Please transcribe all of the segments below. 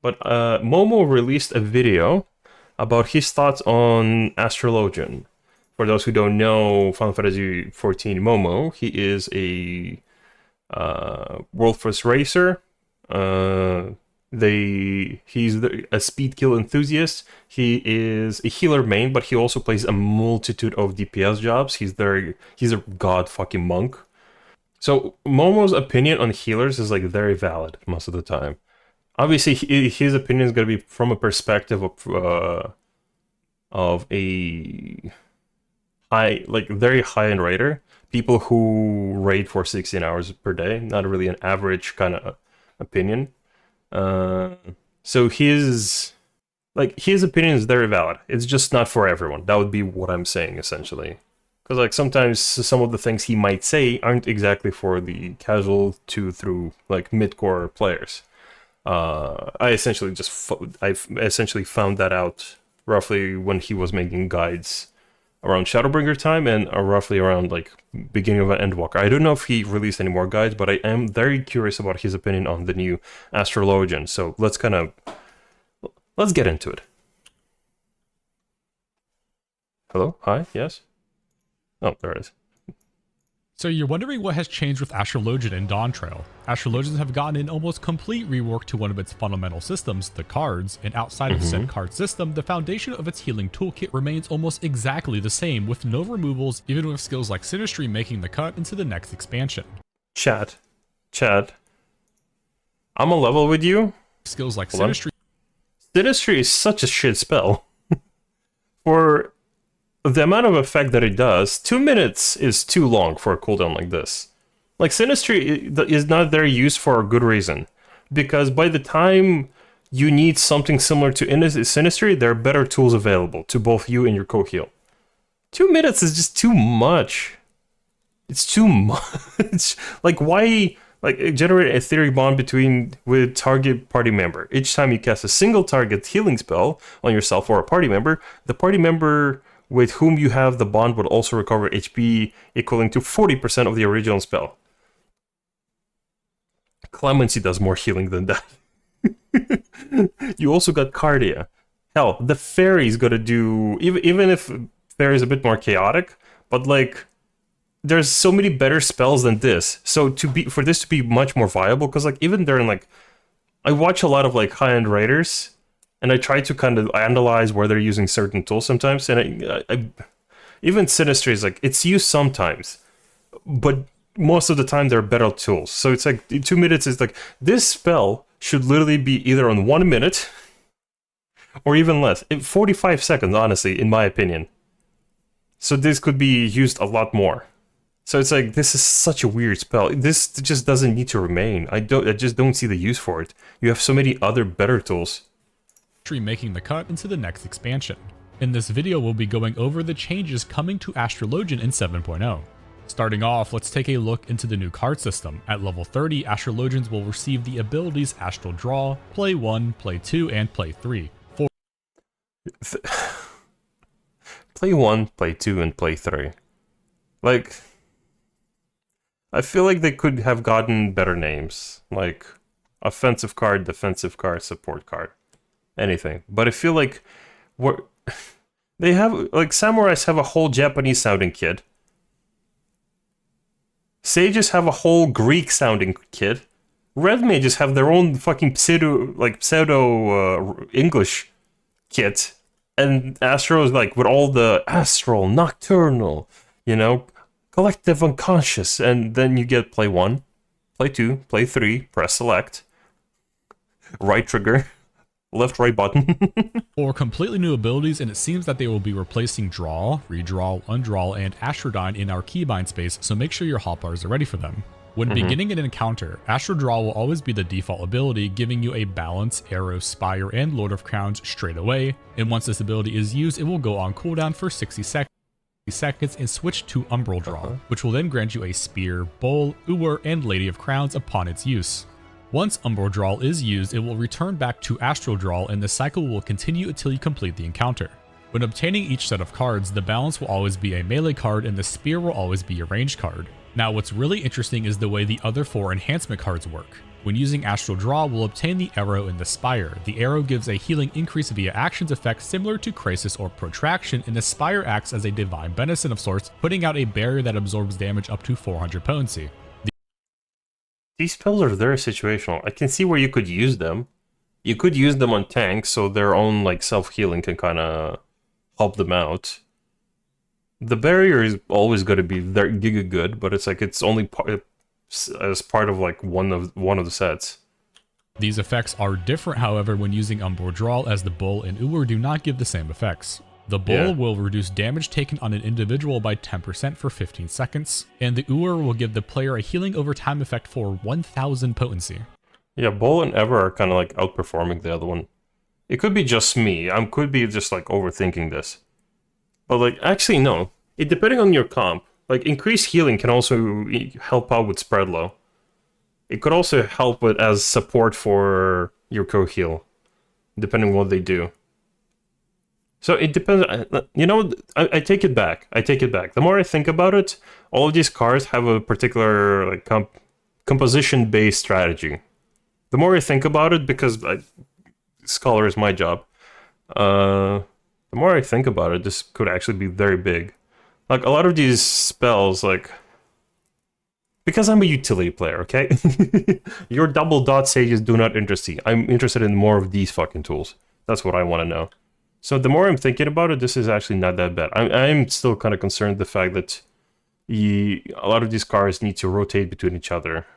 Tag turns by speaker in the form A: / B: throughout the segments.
A: But Momo released a video about his thoughts on Astrologian. For those who don't know Final Fantasy XIV Momo, he is a world first racer. He's a speed kill enthusiast. He is a healer main, but he also plays a multitude of DPS jobs. He's a god fucking monk. So Momo's opinion on healers is like very valid most of the time. Obviously, his opinion is going to be from a perspective of a very high-end raider. People who raid for 16 hours per day, not really an average kind of opinion. So his opinion is very valid. It's just not for everyone. That would be what I'm saying, essentially. Because like sometimes some of the things he might say aren't exactly for the casual to through like mid-core players. I essentially found that out roughly when he was making guides around Shadowbringer time and roughly around like beginning of an Endwalker. I don't know if he released any more guides, but I am very curious about his opinion on the new Astrologian. So let's get into it. Hello? Hi? Yes? Oh, there it is.
B: So you're wondering what has changed with Astrologian and Dawntrail. Astrologians have gotten an almost complete rework to one of its fundamental systems, the cards, and outside of said card system, the foundation of its healing toolkit remains almost exactly the same, with no removals, even with skills like Sinistry making the cut into the next expansion.
A: Chat. I'm a level with you.
B: Skills like Sinistry.
A: Sinistry is such a shit spell. For the amount of effect that it does, 2 minutes is too long for a cooldown like this. Like, Sinistry is not there used for a good reason. Because by the time you need something similar to Sinistry, there are better tools available to both you and your co-heal. 2 minutes is just too much. It's too much. Like, why generate a theory bond with target party member? Each time you cast a single target healing spell on yourself or a party member, the party member with whom you have the bond would also recover HP equaling to 40% of the original spell. Clemency does more healing than that. You also got Cardia. Hell, the Fairy's gonna do, even if Fairy's a bit more chaotic, but like, there's so many better spells than this. So for this to be much more viable, because like even during like, I watch a lot of like high-end raiders, and I try to kind of analyze where they're using certain tools sometimes, and I even Sinistry is like, it's used sometimes, but most of the time there are better tools. So it's like 2 minutes is like, this spell should literally be either on 1 minute or even less. 45 seconds, honestly, in my opinion. So this could be used a lot more. So it's like, this is such a weird spell. This just doesn't need to remain. I just don't see the use for it. You have so many other better tools.
B: Making the cut into the next expansion. In this video, we'll be going over the changes coming to Astrologian in 7.0. Starting off, let's take a look into the new card system. At level 30, Astrologians will receive the abilities Astral Draw, Play 1, Play 2, and Play 3.
A: Play 1, Play 2, and Play 3. Like, I feel like they could have gotten better names. Like, offensive card, defensive card, support card. Anything. But I feel like they have, like, samurais have a whole Japanese sounding kit. Sages have a whole Greek sounding kit. Red mages have their own fucking pseudo English kit. And Astro is like with all the astral, nocturnal, collective unconscious. And then you get play 1, play 2, play 3, press select, right trigger. Left, right button.
B: Or completely new abilities, and it seems that they will be replacing Draw, Redraw, Undraw, and Astrodyne in our keybind space, so make sure your hotbars are ready for them. When beginning an encounter, Astro Draw will always be the default ability, giving you a Balance, Arrow, Spire, and Lord of Crowns straight away, and once this ability is used, it will go on cooldown for 60 seconds and switch to Umbral Draw, which will then grant you a Spear, Bowl, Uwer, and Lady of Crowns upon its use. Once Umbral Draw is used, it will return back to Astral Draw, and the cycle will continue until you complete the encounter. When obtaining each set of cards, the balance will always be a melee card and the spear will always be a ranged card. Now what's really interesting is the way the other 4 enhancement cards work. When using Astral Draw, we'll obtain the Arrow and the Spire. The Arrow gives a healing increase via actions effect similar to Crisis or Protraction, and the Spire acts as a divine benison of sorts, putting out a barrier that absorbs damage up to 400 potency.
A: These spells are very situational. I can see where you could use them. You could use them on tanks, so their own like self-healing can kind of help them out. The barrier is always going to be very giga good, but it's like it's only as part of like one of the sets.
B: These effects are different, however, when using Umbral Drawl, as the Bull and Uwer do not give the same effects. The Bull will reduce damage taken on an individual by 10% for 15 seconds, and the Uwer will give the player a healing over time effect for 1000 potency.
A: Yeah, Bull and Ever are kind of like outperforming the other one. It could be just me. I could be just like overthinking this. But like, actually no. Depending on your comp, like increased healing can also help out with spread low. It could also help with as support for your co-heal, depending on what they do. So it depends. You know, I take it back. I take it back. The more I think about it, all of these cards have a particular like composition-based strategy. The more I think about it, because Scholar is my job, the more I think about it, this could actually be very big. Like, a lot of these spells, like... Because I'm a utility player, okay? Your double dot sages do not interest me. I'm interested in more of these fucking tools. That's what I want to know. So the more I'm thinking about it, this is actually not that bad. I'm still kind of concerned the fact that a lot of these cards need to rotate between each other.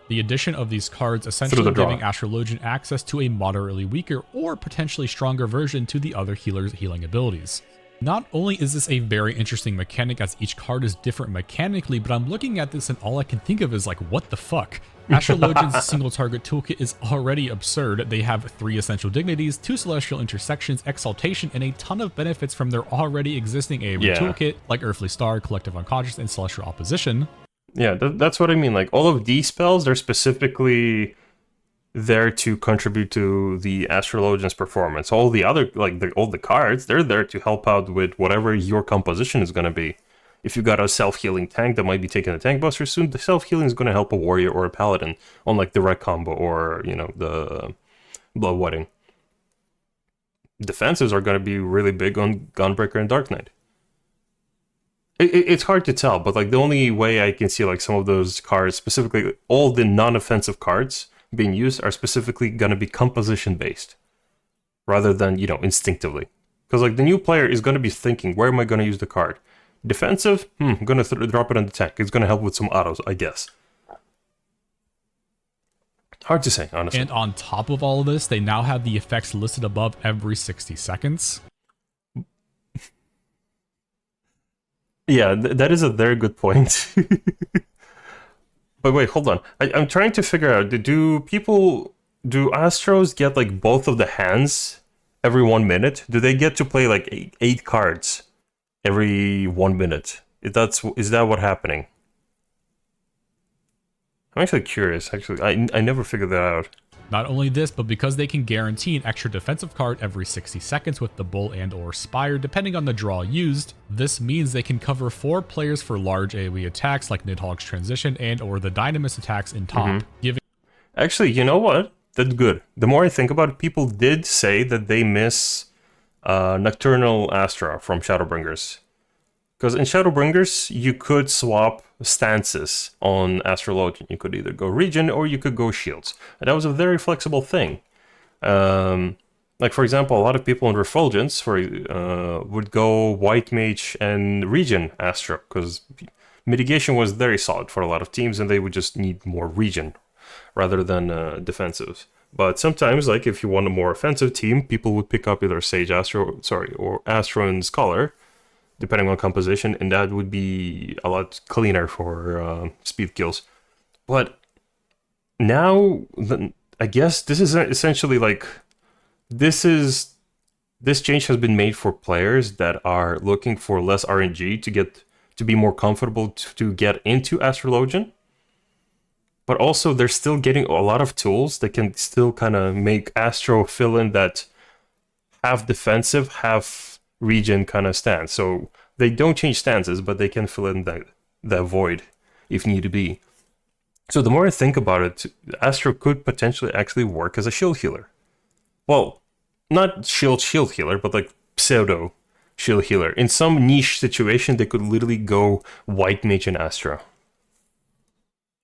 B: The addition of these cards essentially giving Astrologian access to a moderately weaker or potentially stronger version to the other healer's healing abilities. Not only is this a very interesting mechanic as each card is different mechanically, but I'm looking at this and all I can think of is like, what the fuck? Astrologian's single target toolkit is already absurd. They have 3 essential dignities, 2 celestial intersections, exaltation, and a ton of benefits from their already existing AoE toolkit, like Earthly Star, Collective Unconscious, and Celestial Opposition.
A: Yeah, that's what I mean. Like, all of these spells, they're specifically there to contribute to the Astrologian's performance. All the other, like, all the cards, they're there to help out with whatever your composition is going to be. If you got a self-healing tank that might be taking a tank buster soon, the self-healing is going to help a warrior or a paladin on, like, the red combo or, you know, the blood wedding. Defenses are going to be really big on Gunbreaker and Dark Knight. It's hard to tell, but like the only way I can see like some of those cards, specifically all the non-offensive cards being used, are specifically going to be composition based rather than, you know, instinctively. Because like the new player is going to be thinking, where am I going to use the card? Defensive? I'm going to drop it on the tank. It's going to help with some autos, I guess. Hard to say, honestly.
B: And on top of all of this, they now have the effects listed above every 60 seconds.
A: Yeah, that is a very good point. But wait, hold on. I'm trying to figure out, do Astros get like both of the hands every 1 minute? Do they get to play like 8 cards every 1 minute? Is that what's happening? I'm actually curious. Actually, I never figured that out.
B: Not only this, but because they can guarantee an extra defensive card every 60 seconds with the Bull and or Spire, depending on the draw used, this means they can cover 4 players for large AoE attacks like Nidhogg's Transition and or the Dynamis attacks in top, giving...
A: Actually, you know what? That's good. The more I think about it, people did say that they miss Nocturnal Astra from Shadowbringers. Because in Shadowbringers, you could swap stances on Astrologian. You could either go Regen or you could go Shields. And that was a very flexible thing. Like, for example, a lot of people in Refulgence would go White Mage and Regen Astra, because Mitigation was very solid for a lot of teams, and they would just need more Regen rather than defensive. But sometimes, like, if you want a more offensive team, people would pick up either Sage Astro, or Astro and Scholar, depending on composition, and that would be a lot cleaner for speed kills. But now, I guess this is essentially like, this change has been made for players that are looking for less RNG to be more comfortable to get into Astrologian. But also, they're still getting a lot of tools that can still kind of make Astro fill in that half defensive, half regen kind of stance. So they don't change stances, but they can fill in that void if need to be. So the more I think about it, Astro could potentially actually work as a shield healer. Well, not shield healer, but like pseudo shield healer. In some niche situation, they could literally go white mage and Astro.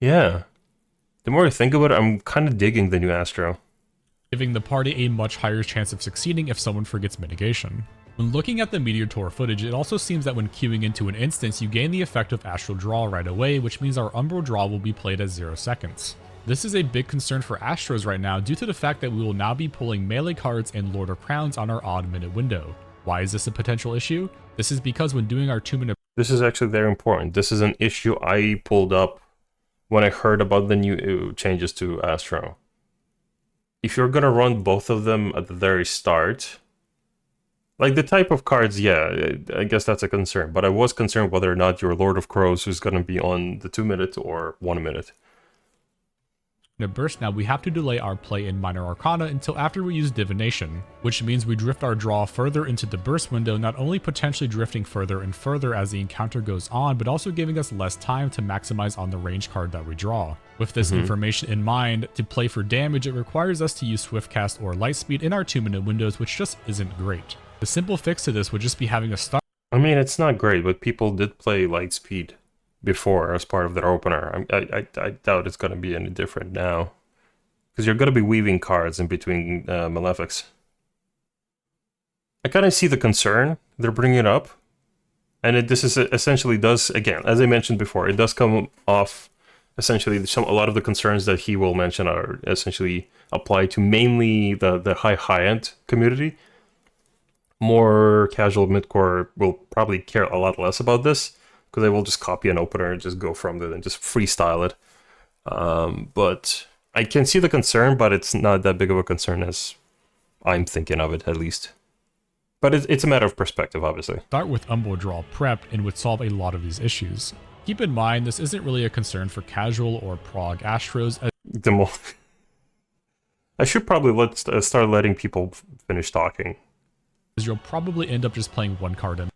A: Yeah. The more I think about it, I'm kind of digging the new Astro.
B: Giving the party a much higher chance of succeeding if someone forgets mitigation. When looking at the Meteor Tour footage, it also seems that when queuing into an instance, you gain the effect of Astral Draw right away, which means our Umbro Draw will be played as 0 seconds. This is a big concern for Astros right now due to the fact that we will now be pulling melee cards and Lord of Crowns on our odd minute window. Why is this a potential issue? This is because when doing our 2-minute...
A: This is actually very important. This is an issue I pulled up when I heard about the new changes to Astro. If you're gonna run both of them at the very start... Like, the type of cards, yeah, I guess that's a concern. But I was concerned whether or not your Lord of Crows is going to be on the 2-minute or 1-minute.
B: In a burst now, we have to delay our play in Minor Arcana until after we use Divination, which means we drift our draw further into the burst window, not only potentially drifting further and further as the encounter goes on, but also giving us less time to maximize on the range card that we draw. With this information in mind, to play for damage, it requires us to use Swiftcast or Lightspeed in our 2-minute windows, which just isn't great. The simple fix to this would just be having a start.
A: I mean, it's not great, but people did play Lightspeed before as part of their opener. I doubt it's going to be any different now. Because you're going to be weaving cards in between Malefics. I kind of see the concern they're bringing up. And this is essentially does, again, as I mentioned before, it does come off, essentially, a lot of the concerns that he will mention are essentially applied to mainly the high-end community. More casual midcore will probably care a lot less about this because they will just copy an opener and just go from it and just freestyle it. But I can see the concern, but it's not that big of a concern as I'm thinking of it, at least. But it's a matter of perspective, obviously.
B: Start with Umbro Draw prepped and would solve a lot of these issues. Keep in mind, this isn't really a concern for casual or prog Astros.
A: I should probably start letting people finish talking.
B: As you'll probably end up just playing one card in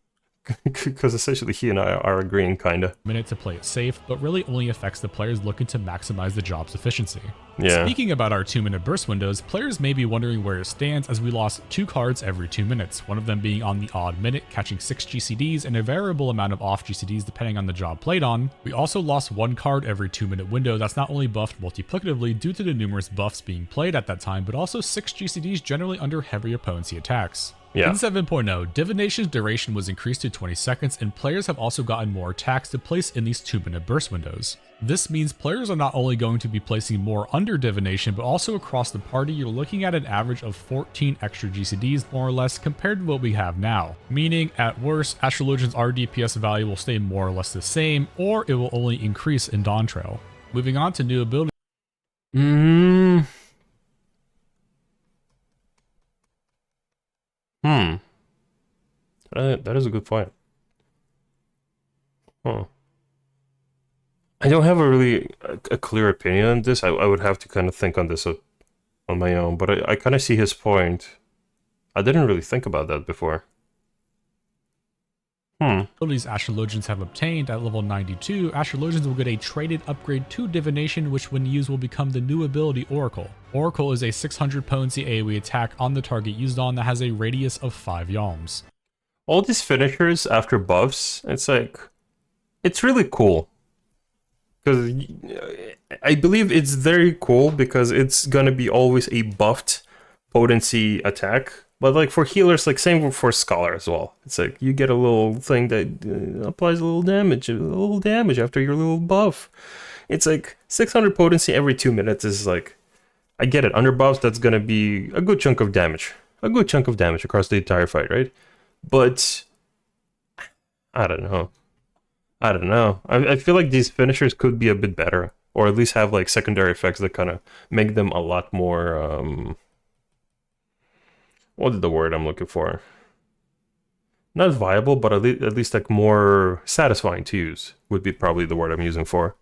A: because essentially he and I are agreeing, kinda.
B: Minute to play it safe, but really only affects the players looking to maximize the job's efficiency.
A: Yeah.
B: Speaking about our 2-minute burst windows, players may be wondering where it stands as we lost 2 cards every 2 minutes, one of them being on the odd minute, catching 6 GCDs and a variable amount of off GCDs depending on the job played on. We also lost 1 card every 2-minute window that's not only buffed multiplicatively due to the numerous buffs being played at that time, but also 6 GCDs generally under heavier potency attacks.
A: Yeah.
B: In 7.0, Divination's duration was increased to 20 seconds, and players have also gotten more attacks to place in these 2-minute burst windows. This means players are not only going to be placing more under Divination, but also across the party you're looking at an average of 14 extra GCDs more or less compared to what we have now. Meaning, at worst, Astrologian's RDPS value will stay more or less the same, or it will only increase in Dawntrail. Moving on to new abilities.
A: That is a good point. Huh. I don't have a clear opinion on this. I would have to kind of think on this on my own, but I kind of see his point. I didn't really think about that before.
B: Abilities Astrologians have obtained at level 92, Astrologians will get a traded upgrade to Divination, which when used will become the new ability Oracle. Oracle is a 600 potency AoE attack on the target used on that has a radius of 5 yalms.
A: All these finishers after buffs, it's really cool. Because I believe it's very cool because it's gonna be always a buffed potency attack. But like for healers, like same for Scholar as well. It's like you get a little thing that applies a little damage after your little buff. It's like 600 potency every 2 minutes is like, I get it. Under buffs, that's gonna be a good chunk of damage. A good chunk of damage across the entire fight, right? But I don't know. I feel like these finishers could be a bit better, or at least have like secondary effects that kind of make them a lot more. What is the word I'm looking for? Not viable, but at least like more satisfying to use would be probably the word I'm using for.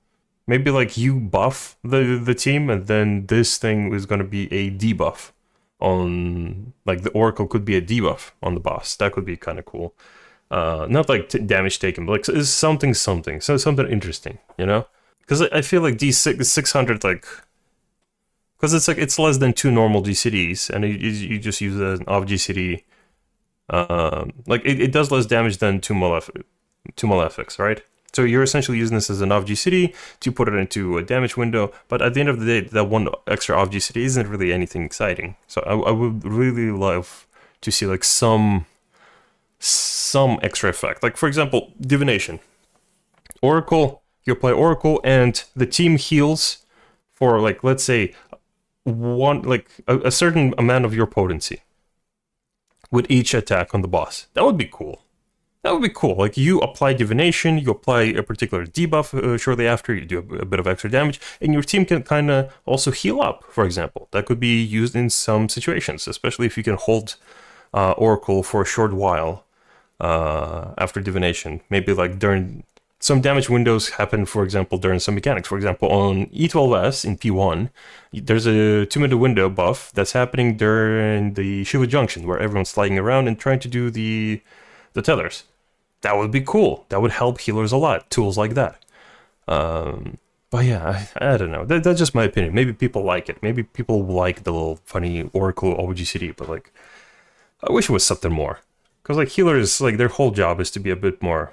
A: Maybe like you buff the team, and then this thing is going to be a debuff on like the Oracle could be a debuff on the boss. That could be kind of cool. Not like damage taken, but like it's something, so something interesting, you know? Because I feel like D600, like, because it's like it's less than 2 normal GCDs, and you just use an off GCD. Like it does less damage than 2 Malefics, right? So you're essentially using this as an off GCD to put it into a damage window, but at the end of the day, that one extra off GCD isn't really anything exciting. So I would really love to see like some extra effect. Like for example, Divination. Oracle, you apply Oracle and the team heals for like, let's say, a certain amount of your potency with each attack on the boss. That would be cool. That would be cool. Like you apply Divination, you apply a particular debuff shortly after, you do a bit of extra damage, and your team can kind of also heal up, for example. That could be used in some situations, especially if you can hold Oracle for a short while after Divination. Maybe like during some damage windows happen, for example, during some mechanics. For example, on E12S in P1, there's a 2-minute window buff that's happening during the Shiva Junction, where everyone's sliding around and trying to do the tethers. That would be cool. That would help healers a lot. Tools like that. But yeah, I don't know. That's just my opinion. Maybe people like it. Maybe people like the little funny Oracle OGCD, but like, I wish it was something more. Because like healers, like their whole job is to be a bit more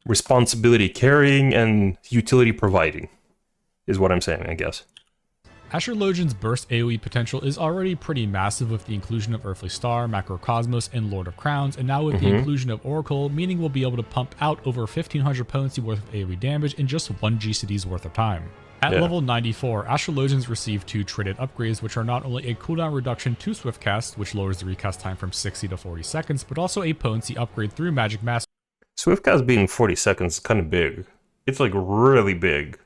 A: responsibility carrying and utility providing, is what I'm saying, I guess.
B: Astrologian's burst AoE potential is already pretty massive with the inclusion of Earthly Star, Macrocosmos, and Lord of Crowns, and now with the inclusion of Oracle, meaning we'll be able to pump out over 1500 potency worth of AoE damage in just 1 GCD's worth of time. At level 94, Astrologians receive 2 traded upgrades, which are not only a cooldown reduction to Swiftcast, which lowers the recast time from 60 to 40 seconds, but also a potency upgrade through Magic Mastery.
A: Swiftcast being 40 seconds is kind of big. It's like really big.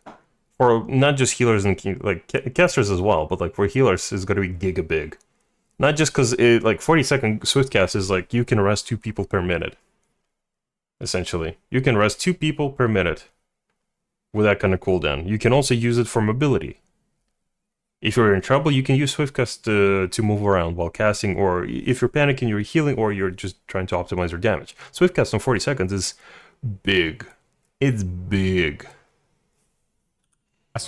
A: For not just healers and like casters as well, but like for healers it's going to be giga big. Not just because it like 40-second Swiftcast is like you can rest 2 people per minute. Essentially, you can rest 2 people per minute with that kind of cooldown. You can also use it for mobility. If you're in trouble, you can use Swiftcast to move around while casting, or if you're panicking, you're healing, or you're just trying to optimize your damage. Swiftcast on 40 seconds is big. It's big.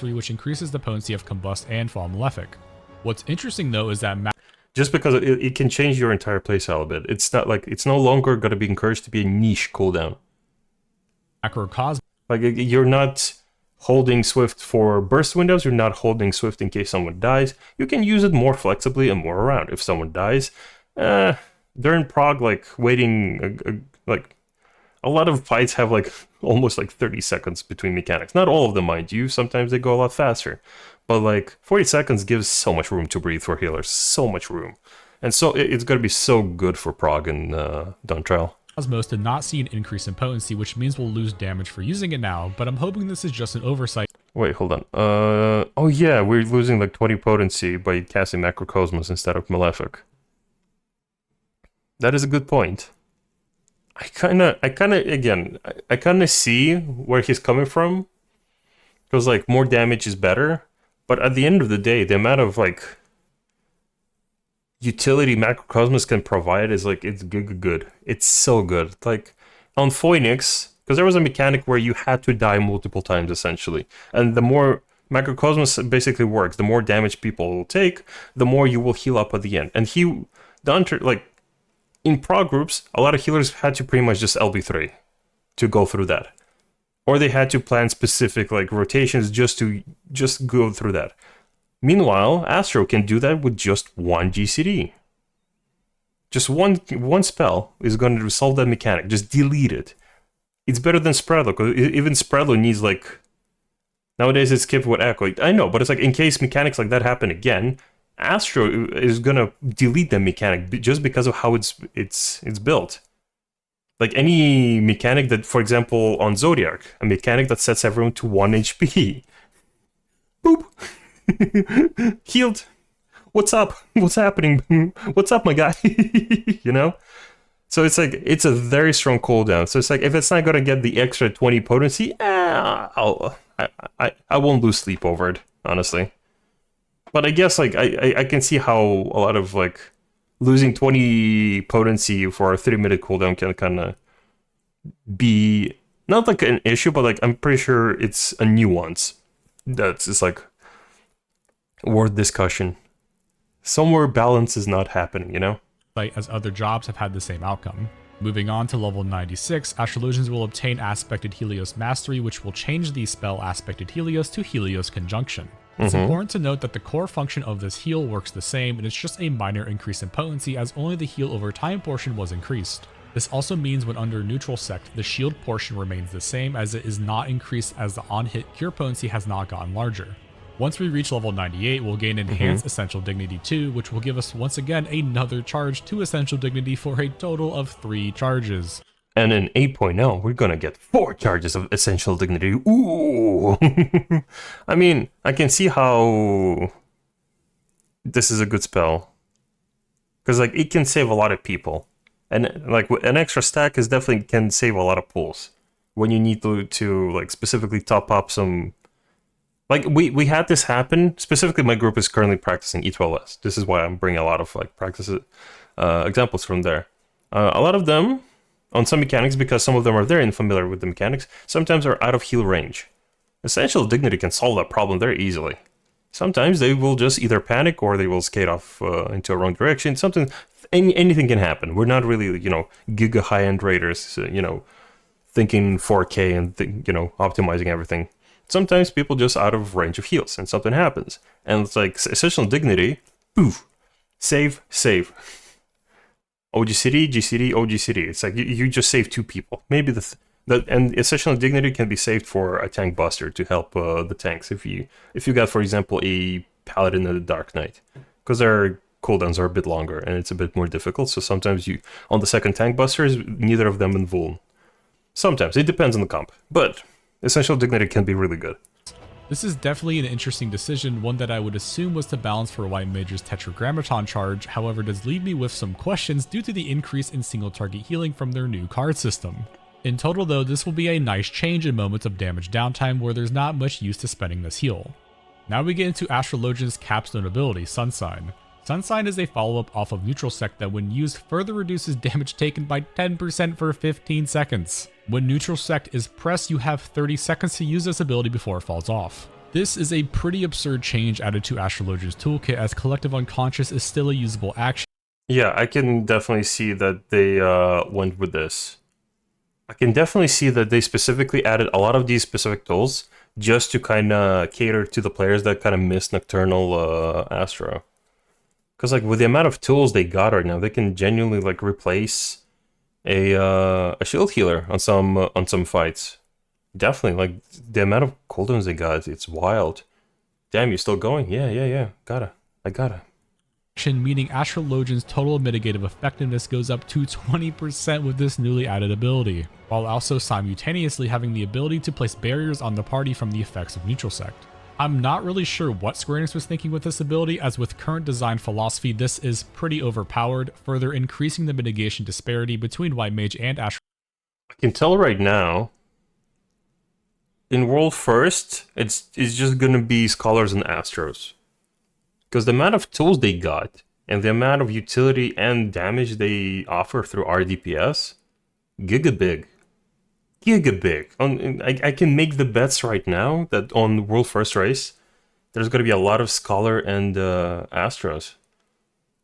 B: Which increases the potency of Combust and Fall Malefic. What's interesting though is that
A: just because it can change your entire playstyle a bit. It's not like it's no longer going to be encouraged to be a niche cooldown.
B: Macrocosmos,
A: like you're not holding Swift for burst windows. You're not holding Swift in case someone dies. You can use it more flexibly and more around. If someone dies, during prog, like waiting, like a lot of fights have like almost like 30 seconds between mechanics. Not all of them, mind you. Sometimes they go a lot faster. But like 40 seconds gives so much room to breathe for healers. So much room. And so it's going to be so good for prog and Dawn Trial.
B: Cosmos did not see an increase in potency, which means we'll lose damage for using it now, but I'm hoping this is just an oversight.
A: Wait, hold on. Oh yeah, we're losing like 20 potency by casting Macrocosmos instead of Malefic. That is a good point. I kind of see where he's coming from. Because like more damage is better, but at the end of the day, the amount of like utility Macrocosmos can provide is like it's good. It's so good. Like on Phoenix, because there was a mechanic where you had to die multiple times essentially, and the more Macrocosmos basically works, the more damage people will take, the more you will heal up at the end. And in prog groups, a lot of healers had to pretty much just LB3 to go through that. Or they had to plan specific like rotations just to go through that. Meanwhile, Astro can do that with just 1 GCD. Just one spell is going to resolve that mechanic. Just delete it. It's better than Spreadlo, because even Spreadlo needs like... Nowadays it's skipped with Echo. I know, but it's like in case mechanics like that happen again, Astro is gonna delete the mechanic just because of how it's built. Like any mechanic that, for example, on Zodiac, a mechanic that sets everyone to 1 HP. Boop! Healed! What's up? What's happening? What's up, my guy? You know? So it's like, it's a very strong cooldown. So it's like, if it's not gonna get the extra 20 potency, I won't lose sleep over it, honestly. But I guess like I can see how a lot of like losing 20 potency for a 3-minute cooldown can kind of be not like an issue, but like I'm pretty sure it's a nuance that's just like worth discussion. Somewhere balance is not happening, you know?
B: As other jobs have had the same outcome. Moving on to level 96, Astrologians will obtain Aspected Helios Mastery, which will change the spell Aspected Helios to Helios Conjunction. It's important to note that the core function of this heal works the same, and it's just a minor increase in potency as only the heal over time portion was increased. This also means when under neutral sect, the shield portion remains the same as it is not increased as the on-hit cure potency has not gotten larger. Once we reach level 98, we'll gain Enhanced Essential Dignity 2, which will give us once again another charge to Essential Dignity for a total of 3 charges.
A: And in 8.0, we're gonna get 4 charges of Essential Dignity. Ooh! I mean, I can see how this is a good spell. Because, like, it can save a lot of people. And, like, an extra stack is definitely can save a lot of pulls. When you need to like, specifically top up some... Like, we had this happen. Specifically, my group is currently practicing E12S. This is why I'm bringing a lot of, like, examples from there. A lot of them... on some mechanics, because some of them are very unfamiliar with the mechanics, sometimes are out of heal range. Essential Dignity can solve that problem very easily. Sometimes they will just either panic or they will skate off into a wrong direction. Anything can happen. We're not really, giga high-end raiders, thinking 4K and, optimizing everything. Sometimes people just out of range of heals and something happens. And it's like Essential Dignity, poof, save. OG City, G City, OG City. It's like you just save 2 people. Maybe and Essential Dignity can be saved for a tank buster to help the tanks. If you got, for example, a Paladin and a Dark Knight, because their cooldowns are a bit longer and it's a bit more difficult. So sometimes on the second tank busters, neither of them invuln. Sometimes it depends on the comp, but Essential Dignity can be really good.
B: This is definitely an interesting decision, one that I would assume was to balance for White Mage's Tetragrammaton charge, however does leave me with some questions due to the increase in single target healing from their new card system. In total though, this will be a nice change in moments of damage downtime where there's not much use to spending this heal. Now we get into Astrologian's capstone ability, Sunsign. Sunsign is a follow-up off of Neutral Sect that when used further reduces damage taken by 10% for 15 seconds. When Neutral Sect is pressed, you have 30 seconds to use this ability before it falls off. This is a pretty absurd change added to Astrologian's toolkit, as Collective Unconscious is still a usable action.
A: Yeah, I can definitely see that they went with this. I can definitely see that they specifically added a lot of these specific tools just to kind of cater to the players that kind of miss Nocturnal Astro. Because like with the amount of tools they got right now, they can genuinely like replace a shield healer on some fights. Definitely, like the amount of cooldowns they got, it's wild. Damn, you still going? Yeah. I gotta.
B: Meaning Astrologian's total mitigative effectiveness goes up to 20% with this newly added ability, while also simultaneously having the ability to place barriers on the party from the effects of Neutral Sect. I'm not really sure what Square Enix was thinking with this ability, as with current design philosophy, this is pretty overpowered, further increasing the mitigation disparity between White Mage and Astrologian.
A: I can tell right now, in World First, it's just gonna be Scholars and Astros. Because the amount of tools they got, and the amount of utility and damage they offer through RDPS, giga big. I can make the bets right now that on World First Race, there's going to be a lot of Scholar and Astros.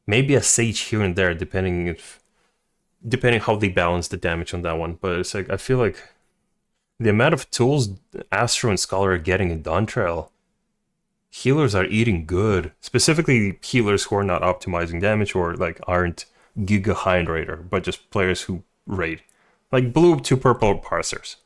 A: Maybe a Sage here and there, depending how they balance the damage on that one. But it's like I feel like the amount of tools Astro and Scholar are getting in Dawntrail, healers are eating good. Specifically, healers who are not optimizing damage or like aren't giga high in Raider, but just players who raid. Like blue to purple parsers.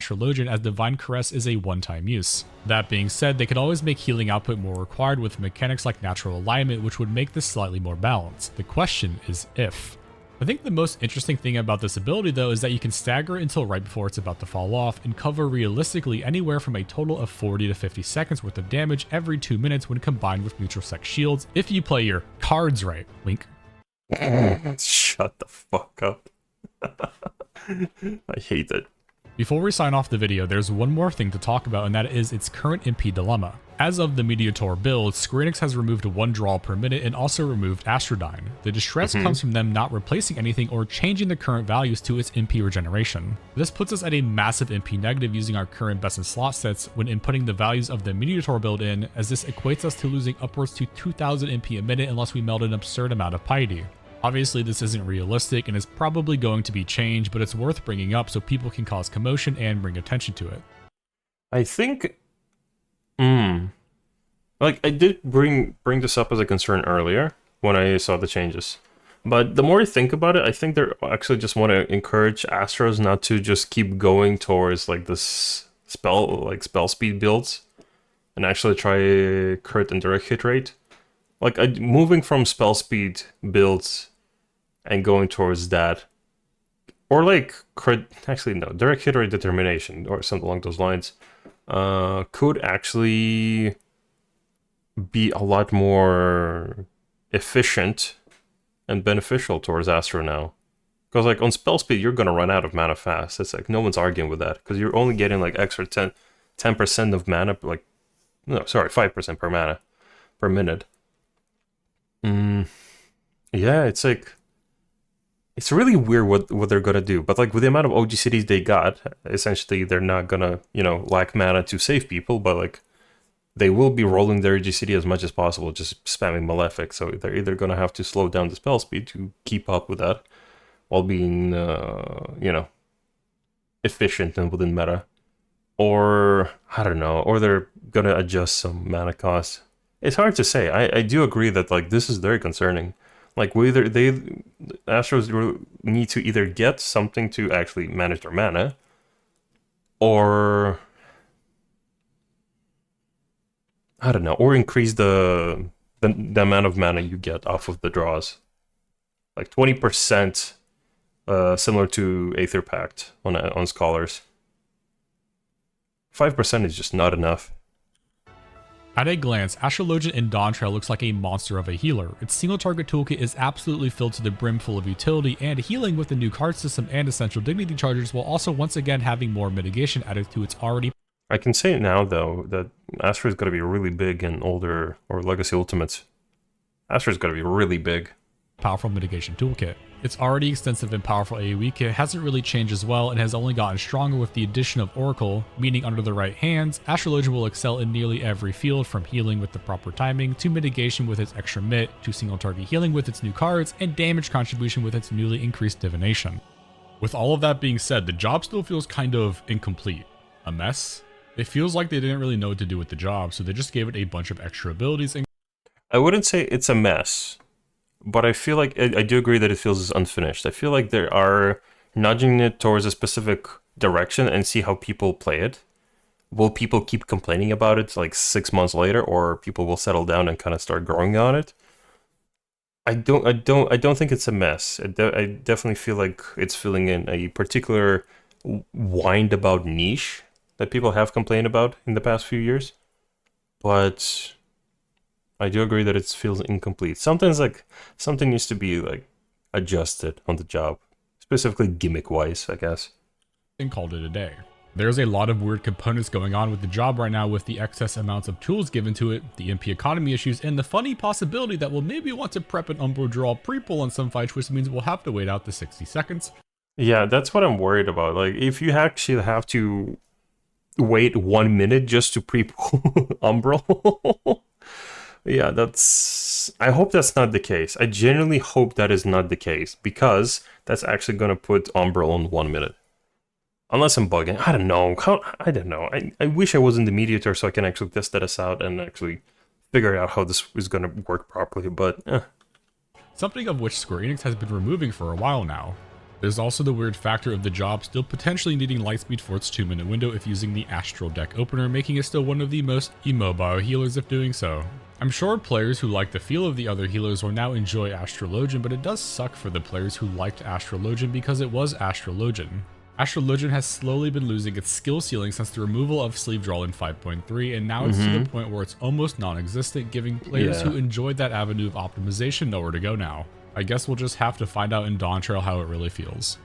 B: Astrologian as Divine Caress is a one-time use. That being said, they could always make healing output more required with mechanics like Natural Alignment, which would make this slightly more balanced. The question is if. I think the most interesting thing about this ability though is that you can stagger it until right before it's about to fall off and cover realistically anywhere from a total of 40 to 50 seconds worth of damage every 2 minutes when combined with Neutral Sect shields if you play your cards right. Wink.
A: Shut the fuck up. I hate it.
B: Before we sign off the video, there's one more thing to talk about, and that is its current MP dilemma. As of the Meteor build, Square Enix has removed 1 draw per minute and also removed Astrodyne. The distress comes from them not replacing anything or changing the current values to its MP regeneration. This puts us at a massive MP negative using our current best in slot sets when inputting the values of the Meteor build in, as this equates us to losing upwards to 2000 MP a minute unless we meld an absurd amount of piety. Obviously, this isn't realistic and is probably going to be changed, but it's worth bringing up so people can cause commotion and bring attention to it.
A: I think... Like, I did bring this up as a concern earlier when I saw the changes. But the more I think about it, I think they actually just want to encourage Astros not to just keep going towards, like, this spell speed builds and actually try crit and direct hit rate. Like, moving from spell speed builds and going towards that, or like crit, actually no, direct hit rate determination or something along those lines, could actually be a lot more efficient and beneficial towards Astro now. Because like on spell speed, you're gonna run out of mana fast. It's like no one's arguing with that because you're only getting like extra 10% of mana, like no, sorry, 5% per mana per minute. Yeah, it's like, it's really weird what they're gonna do. But like with the amount of OG cities they got, essentially they're not gonna, you know, lack mana to save people, but like they will be rolling their OG city as much as possible, just spamming Malefic. So they're either gonna have to slow down the spell speed to keep up with that while being, you know, efficient and within meta, or I don't know, or they're gonna adjust some mana cost. It's hard to say. I do agree that like this is very concerning. Like Astros need to either get something to actually manage their mana, or I don't know, or increase the amount of mana you get off of the draws, like 20%, similar to Aether Pact on Scholars. 5% is just not enough.
B: At a glance, Astrologian in Dawntrail looks like a monster of a healer. Its single target toolkit is absolutely filled to the brim full of utility and healing with the new card system and essential dignity chargers, while also once again having more mitigation added to its already...
A: I can say it now though, that Astra is going to be really big in older or Legacy Ultimates. Astra is going to be really big.
B: Powerful mitigation toolkit. Its already extensive and powerful AoE kit hasn't really changed as well and has only gotten stronger with the addition of Oracle, meaning under the right hands, Astrologian will excel in nearly every field, from healing with the proper timing, to mitigation with its extra mit, to single target healing with its new cards, and damage contribution with its newly increased divination. With all of that being said, the job still feels kind of incomplete. A mess? It feels like they didn't really know what to do with the job, so they just gave it a bunch of extra abilities and...
A: I wouldn't say it's a mess, but I feel like I do agree that it feels unfinished. I feel like they are nudging it towards a specific direction and see how people play it. Will people keep complaining about it like 6 months later, or people will settle down and kind of start growing on it? I don't think it's a mess. I definitely feel like it's filling in a particular whined about niche that people have complained about in the past few years. But I do agree that it feels incomplete. Sometimes like something needs to be like adjusted on the job, specifically gimmick-wise, I guess.
B: And called it a day. There's a lot of weird components going on with the job right now, with the excess amounts of tools given to it, the MP economy issues, and the funny possibility that we'll maybe want to prep an Umbro draw pre-pull on some fights, which means we'll have to wait out the 60 seconds. Yeah,
A: that's what I'm worried about. Like, if you actually have to wait 1 minute just to pre-pull Umbro, yeah, I hope that's not the case. I genuinely hope that is not the case, because that's actually going to put Umbro on 1 minute. Unless I'm bugging. I don't know. I don't know. I wish I was in the Mediator so I can actually test that out and actually figure out how this is going to work properly, but
B: Something of which Square Enix has been removing for a while now. There's also the weird factor of the job still potentially needing lightspeed for its 2-minute window if using the Astral deck opener, making it still one of the most immobile healers if doing so. I'm sure players who like the feel of the other healers will now enjoy Astrologian, but it does suck for the players who liked Astrologian because it was Astrologian. Astrologian has slowly been losing its skill ceiling since the removal of Sleeve Draw in 5.3, and now it's to the point where it's almost non-existent, giving players who enjoyed that avenue of optimization nowhere to go now. I guess we'll just have to find out in Dawntrail how it really feels.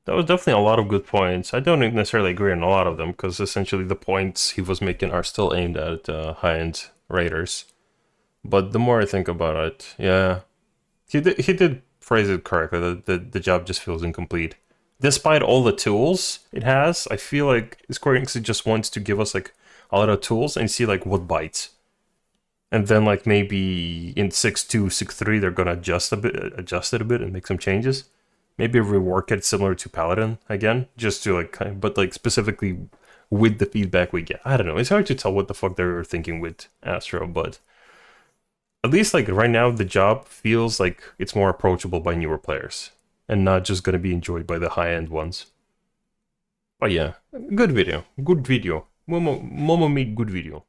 A: That was definitely a lot of good points. I don't necessarily agree on a lot of them, because essentially the points he was making are still aimed at high-end raiders. But the more I think about it, yeah, he did phrase it correctly. The job just feels incomplete. Despite all the tools it has, I feel like Square Enix just wants to give us like a lot of tools and see like what bites. And then like maybe in 6.2, 6.3 they're gonna adjust it a bit and make some changes. Maybe rework it similar to Paladin again, just to like but like specifically with the feedback we get. I don't know. It's hard to tell what the fuck they were thinking with Astro, but at least like right now the job feels like it's more approachable by newer players and not just gonna be enjoyed by the high-end ones. But yeah, good video. Momo made good video.